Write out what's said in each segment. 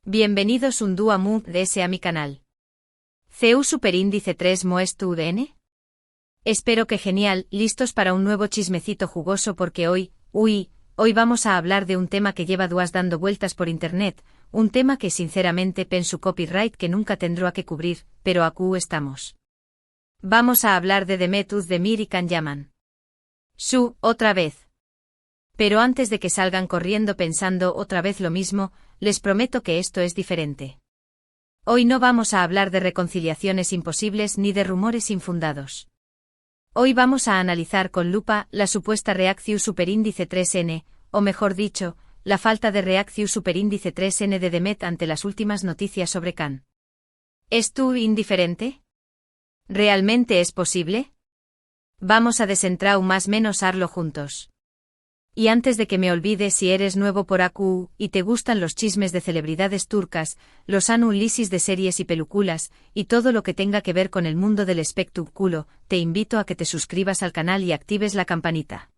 Bienvenidos un día más a mi canal. CEU Superíndice 3 Moest UDN. Espero que genial, listos para un nuevo chismecito jugoso porque hoy vamos a hablar de un tema que lleva días dando vueltas por internet, un tema que sinceramente penso copyright que nunca tendrá que cubrir, pero aquí estamos. Vamos a hablar de Demet Özdemir y Can Yaman. Otra vez. Pero antes de que salgan corriendo pensando otra vez lo mismo, les prometo que esto es diferente. Hoy no vamos a hablar de reconciliaciones imposibles ni de rumores infundados. Hoy vamos a analizar con lupa la supuesta reacción superíndice 3N, o mejor dicho, la falta de reacción superíndice 3N de Demet ante las últimas noticias sobre Can. ¿Es tú indiferente? ¿Realmente es posible? Vamos a desentrar más menos harlo juntos. Y antes de que me olvide, si eres nuevo por AQ y te gustan los chismes de celebridades turcas, los análisis de series y películas, y todo lo que tenga que ver con el mundo del espectáculo, te invito a que te suscribas al canal y actives la campanita.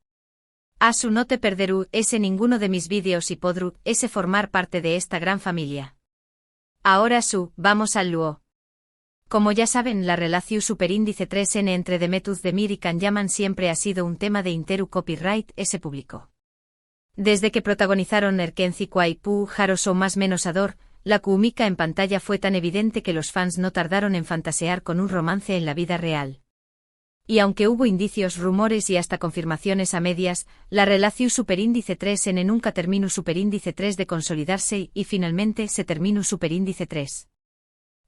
No te perderú ninguno de mis vídeos y podrú formar parte de esta gran familia. Ahora vamos al luo. Como ya saben, la relación superíndice 3N entre Demet Özdemir y Can Yaman siempre ha sido un tema de interu copyright público. Desde que protagonizaron Erkenci Kwaipu Jaros o más menos Ador, la química en pantalla fue tan evidente que los fans no tardaron en fantasear con un romance en la vida real. Y aunque hubo indicios, rumores y hasta confirmaciones a medias, la relación superíndice 3N nunca terminó superíndice 3 de consolidarse y finalmente se terminó superíndice 3.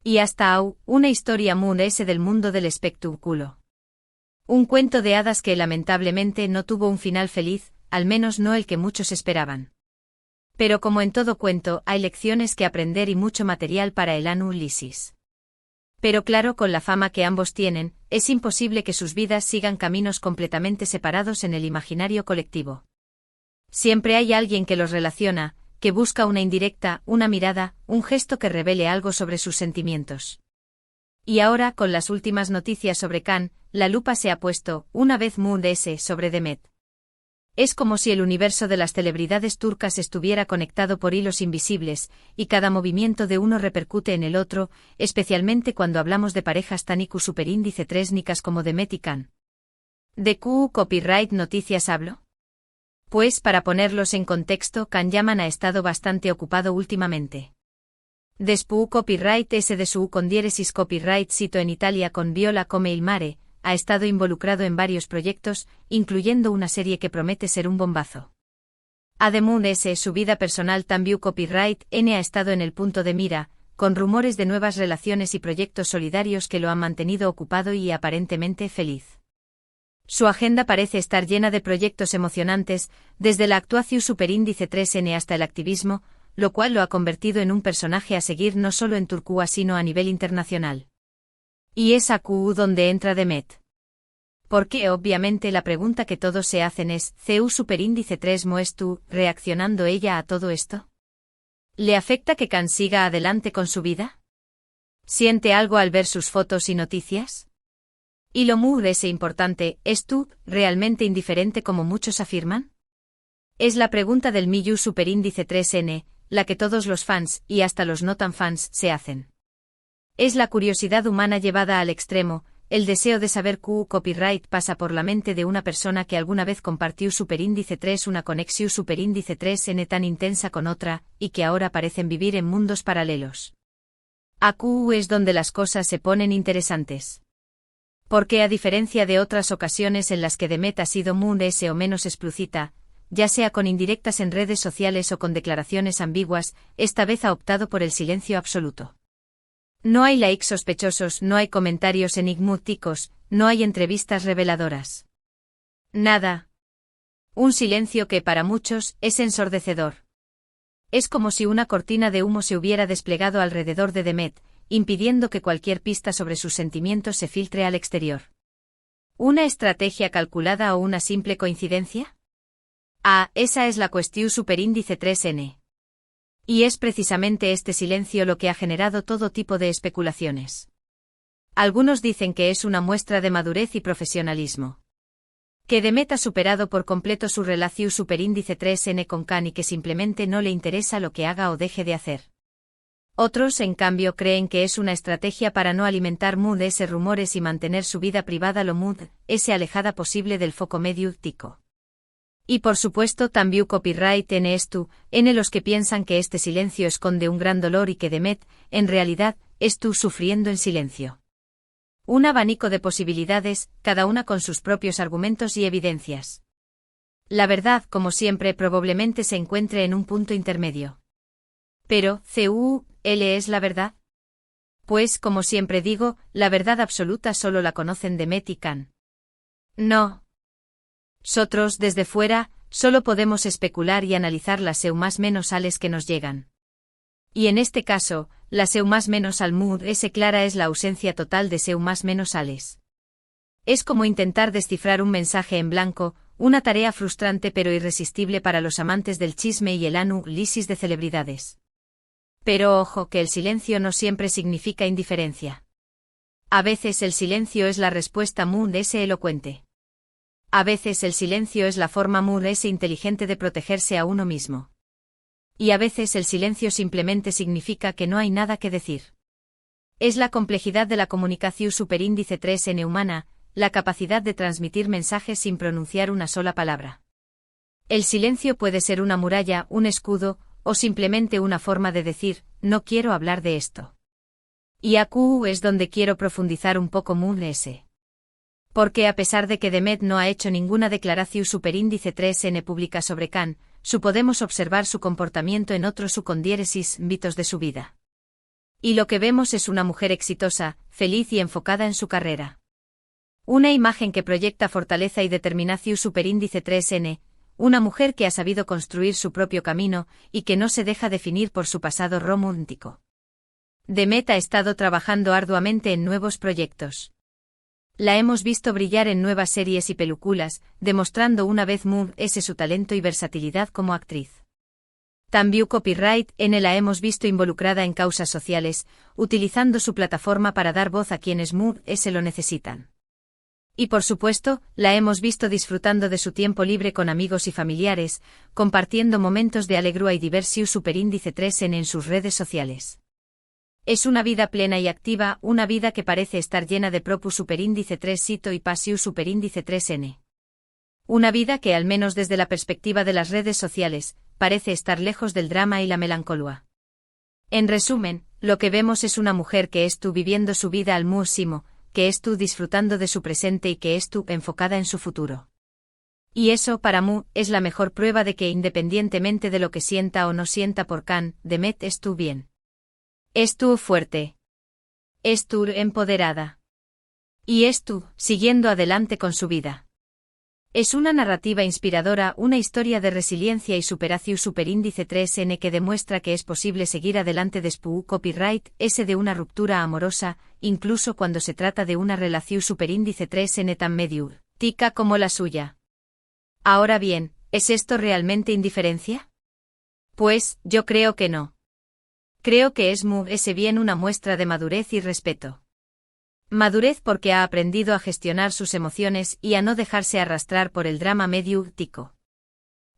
Y hasta una historia muy del mundo del espectáculo. Un cuento de hadas que lamentablemente no tuvo un final feliz, al menos no el que muchos esperaban. Pero como en todo cuento, hay lecciones que aprender y mucho material para el análisis. Pero claro, con la fama que ambos tienen, es imposible que sus vidas sigan caminos completamente separados en el imaginario colectivo. Siempre hay alguien que los relaciona, que busca una indirecta, una mirada, un gesto que revele algo sobre sus sentimientos. Y ahora, con las últimas noticias sobre Can, la lupa se ha puesto, una vez más, sobre Demet. Es como si el universo de las celebridades turcas estuviera conectado por hilos invisibles, y cada movimiento de uno repercute en el otro, especialmente cuando hablamos de parejas tan IQ superíndice 3 nicas como Demet y Can. ¿De Q copyright noticias hablo? Pues para ponerlos en contexto, Can Yaman ha estado bastante ocupado últimamente. Después copyright de su con diéresis copyright sito en Italia con Viola come il mare, ha estado involucrado en varios proyectos, incluyendo una serie que promete ser un bombazo. Además su vida personal también copyright ha estado en el punto de mira, con rumores de nuevas relaciones y proyectos solidarios que lo han mantenido ocupado y aparentemente feliz. Su agenda parece estar llena de proyectos emocionantes, desde la actuación superíndice 3N hasta el activismo, lo cual lo ha convertido en un personaje a seguir no solo en Turquía sino a nivel internacional. Y es aquí donde entra Demet. Porque obviamente la pregunta que todos se hacen es, ¿CEU superíndice 3 Moest reaccionando ella a todo esto? ¿Le afecta que Can siga adelante con su vida? ¿Siente algo al ver sus fotos y noticias? Y lo más importante, ¿es tú realmente indiferente como muchos afirman? Es la pregunta del Miyu superíndice 3N, la que todos los fans, y hasta los no tan fans, se hacen. Es la curiosidad humana llevada al extremo, el deseo de saber qué copyright pasa por la mente de una persona que alguna vez compartió superíndice 3 una conexión superíndice 3N tan intensa con otra, y que ahora parecen vivir en mundos paralelos. Aquí es donde las cosas se ponen interesantes. Porque a diferencia de otras ocasiones en las que Demet ha sido más o menos explícita, ya sea con indirectas en redes sociales o con declaraciones ambiguas, esta vez ha optado por el silencio absoluto. No hay likes sospechosos, no hay comentarios enigmáticos, no hay entrevistas reveladoras. Nada. Un silencio que para muchos es ensordecedor. Es como si una cortina de humo se hubiera desplegado alrededor de Demet, impidiendo que cualquier pista sobre sus sentimientos se filtre al exterior. ¿Una estrategia calculada o una simple coincidencia? Esa es la cuestión superíndice 3N. Y es precisamente este silencio lo que ha generado todo tipo de especulaciones. Algunos dicen que es una muestra de madurez y profesionalismo. Que Demet ha superado por completo su relación superíndice 3N con Can y que simplemente no le interesa lo que haga o deje de hacer. Otros, en cambio, creen que es una estrategia para no alimentar ese rumores y mantener su vida privada lo ese alejada posible del foco mediático. Y por supuesto también copyright en esto, en los que piensan que este silencio esconde un gran dolor y que Demet, en realidad, estuvo sufriendo en silencio. Un abanico de posibilidades, cada una con sus propios argumentos y evidencias. La verdad, como siempre, probablemente se encuentre en un punto intermedio. Pero, ¿es la verdad? Pues, como siempre digo, la verdad absoluta solo la conocen Demet y Can. No. Nosotros, desde fuera, solo podemos especular y analizar las más menos ales que nos llegan. Y en este caso, la más menos al ese clara es la ausencia total de más menos ales. Es como intentar descifrar un mensaje en blanco, una tarea frustrante pero irresistible para los amantes del chisme y el análisis de celebridades. Pero ojo que el silencio no siempre significa indiferencia. A veces el silencio es la respuesta ese elocuente. A veces el silencio es la forma ese inteligente de protegerse a uno mismo. Y a veces el silencio simplemente significa que no hay nada que decir. Es la complejidad de la comunicación superíndice 3n humana, la capacidad de transmitir mensajes sin pronunciar una sola palabra. El silencio puede ser una muralla, un escudo, o simplemente una forma de decir, no quiero hablar de esto. Y aquí es donde quiero profundizar un poco ese. Porque a pesar de que Demet no ha hecho ninguna declaración superíndice 3n pública sobre Can, podemos observar su comportamiento en otros condiéresis ámbitos de su vida. Y lo que vemos es una mujer exitosa, feliz y enfocada en su carrera. Una imagen que proyecta fortaleza y determinación superíndice 3n, una mujer que ha sabido construir su propio camino y que no se deja definir por su pasado romántico. Demet ha estado trabajando arduamente en nuevos proyectos. La hemos visto brillar en nuevas series y películas, demostrando una vez ese su talento y versatilidad como actriz. También copyright la hemos visto involucrada en causas sociales, utilizando su plataforma para dar voz a quienes ese lo necesitan. Y por supuesto, la hemos visto disfrutando de su tiempo libre con amigos y familiares, compartiendo momentos de alegría y diversión superíndice 3n en sus redes sociales. Es una vida plena y activa, una vida que parece estar llena de propus superíndice 3 sito y pasiu superíndice 3n. Una vida que, al menos desde la perspectiva de las redes sociales, parece estar lejos del drama y la melancolía. En resumen, lo que vemos es una mujer que viviendo su vida al máximo, que disfrutando de su presente y que enfocada en su futuro. Y eso, para es la mejor prueba de que independientemente de lo que sienta o no sienta por Can, Demet bien. Fuerte. Empoderada. Y siguiendo adelante con su vida. Es una narrativa inspiradora, una historia de resiliencia y superación superíndice 3n que demuestra que es posible seguir adelante después copyright de una ruptura amorosa, incluso cuando se trata de una relación superíndice 3n tan mediática como la suya. Ahora bien, ¿es esto realmente indiferencia? Pues, yo creo que no. Creo que es bien una muestra de madurez y respeto. Madurez porque ha aprendido a gestionar sus emociones y a no dejarse arrastrar por el drama mediático.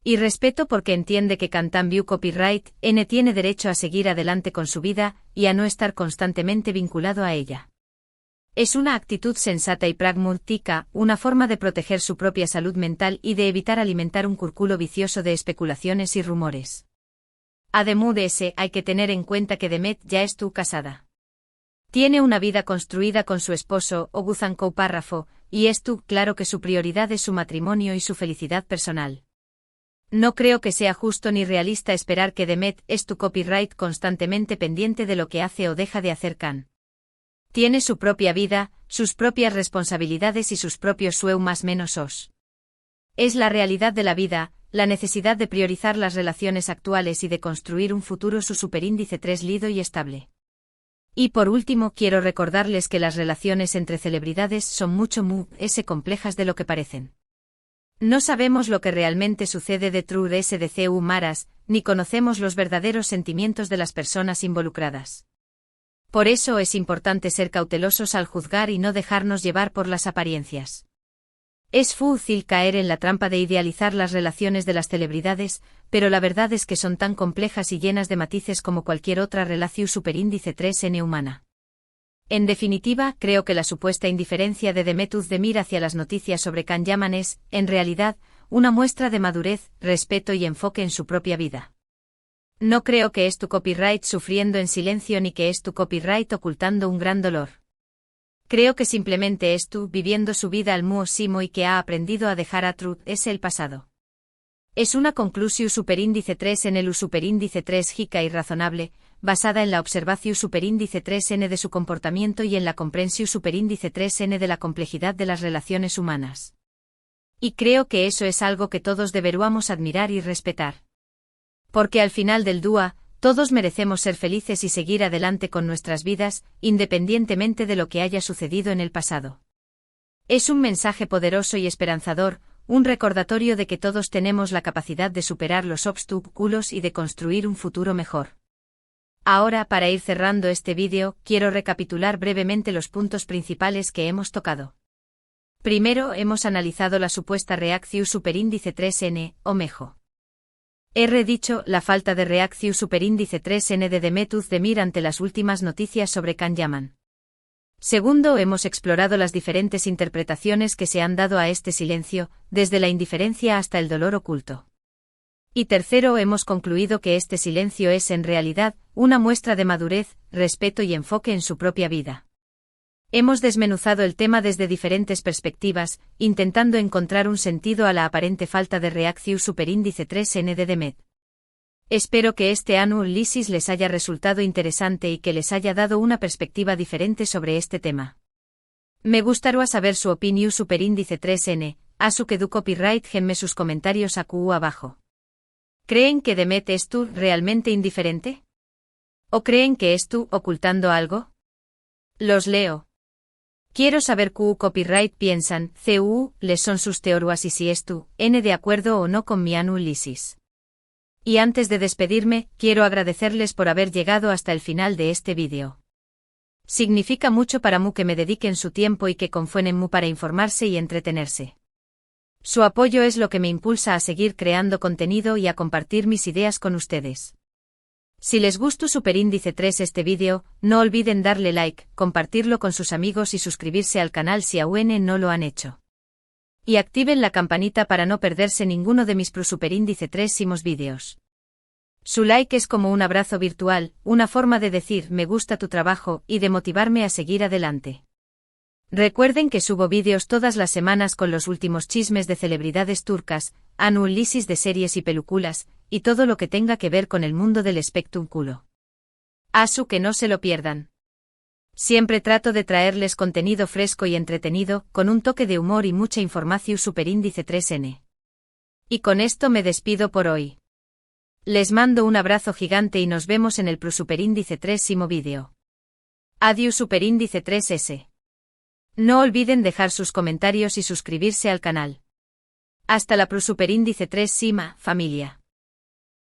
Y respeto porque entiende que Cantan copyright tiene derecho a seguir adelante con su vida y a no estar constantemente vinculado a ella. Es una actitud sensata y pragmática, una forma de proteger su propia salud mental y de evitar alimentar un círculo vicioso de especulaciones y rumores. Además de ese, hay que tener en cuenta que Demet ya casada. Tiene una vida construida con su esposo, Oguzhan Párrafo, y claro que su prioridad es su matrimonio y su felicidad personal. No creo que sea justo ni realista esperar que Demet copyright constantemente pendiente de lo que hace o deja de hacer Can. Tiene su propia vida, sus propias responsabilidades y sus propios más menos os. Es la realidad de la vida, la necesidad de priorizar las relaciones actuales y de construir un futuro su superíndice 3 lido y estable. Y por último quiero recordarles que las relaciones entre celebridades son mucho complejas de lo que parecen. No sabemos lo que realmente sucede detrás de SDCU Maras, ni conocemos los verdaderos sentimientos de las personas involucradas. Por eso es importante ser cautelosos al juzgar y no dejarnos llevar por las apariencias. Es fácil caer en la trampa de idealizar las relaciones de las celebridades, pero la verdad es que son tan complejas y llenas de matices como cualquier otra relación superíndice 3n humana. En definitiva, creo que la supuesta indiferencia de Demet Özdemir hacia las noticias sobre Can Yaman es, en realidad, una muestra de madurez, respeto y enfoque en su propia vida. No creo que es tu copyright sufriendo en silencio ni que es tu copyright ocultando un gran dolor. Creo que simplemente es tú viviendo su vida al muosimo y que ha aprendido a dejar a Truth ese el pasado. Es una conclusión superíndice 3 en el superíndice 3 jica y razonable, basada en la observación superíndice 3n de su comportamiento y en la comprensión superíndice 3n de la complejidad de las relaciones humanas. Y creo que eso es algo que todos deberíamos admirar y respetar. Porque al final del día, todos merecemos ser felices y seguir adelante con nuestras vidas, independientemente de lo que haya sucedido en el pasado. Es un mensaje poderoso y esperanzador, un recordatorio de que todos tenemos la capacidad de superar los obstáculos y de construir un futuro mejor. Ahora, para ir cerrando este vídeo, quiero recapitular brevemente los puntos principales que hemos tocado. Primero, hemos analizado la supuesta reacción superíndice 3n, o MEJO. Dicho, la falta de reacción superíndice 3n de Demet Özdemir ante las últimas noticias sobre Can Yaman. Segundo, hemos explorado las diferentes interpretaciones que se han dado a este silencio, desde la indiferencia hasta el dolor oculto. Y tercero, hemos concluido que este silencio es en realidad una muestra de madurez, respeto y enfoque en su propia vida. Hemos desmenuzado el tema desde diferentes perspectivas, intentando encontrar un sentido a la aparente falta de reacción superíndice 3n de Demet. Espero que este análisis les haya resultado interesante y que les haya dado una perspectiva diferente sobre este tema. Me gustaría saber su opinión superíndice 3n, asu que du copyright genme sus comentarios aquí abajo. ¿Creen que Demet es tú realmente indiferente? ¿O creen que es tú ocultando algo? Los leo. Quiero saber qué copyright piensan, les son sus teorías y si es tú, de acuerdo o no con mi análisis. Y antes de despedirme, quiero agradecerles por haber llegado hasta el final de este vídeo. Significa mucho para mí que me dediquen su tiempo y que confíen en mí para informarse y entretenerse. Su apoyo es lo que me impulsa a seguir creando contenido y a compartir mis ideas con ustedes. Si les gustó superíndice 3 este vídeo, no olviden darle like, compartirlo con sus amigos y suscribirse al canal si aún no lo han hecho. Y activen la campanita para no perderse ninguno de mis superíndice 3 vídeos. Su like es como un abrazo virtual, una forma de decir me gusta tu trabajo y de motivarme a seguir adelante. Recuerden que subo vídeos todas las semanas con los últimos chismes de celebridades turcas, análisis de series y películas, y todo lo que tenga que ver con el mundo del espectáculo. Asu que no se lo pierdan. Siempre trato de traerles contenido fresco y entretenido, con un toque de humor y mucha información superíndice 3n. Y con esto me despido por hoy. Les mando un abrazo gigante y nos vemos en el superíndice 3 vídeo. Adiós superíndice 3s. No olviden dejar sus comentarios y suscribirse al canal. Hasta la superíndice 3 familia.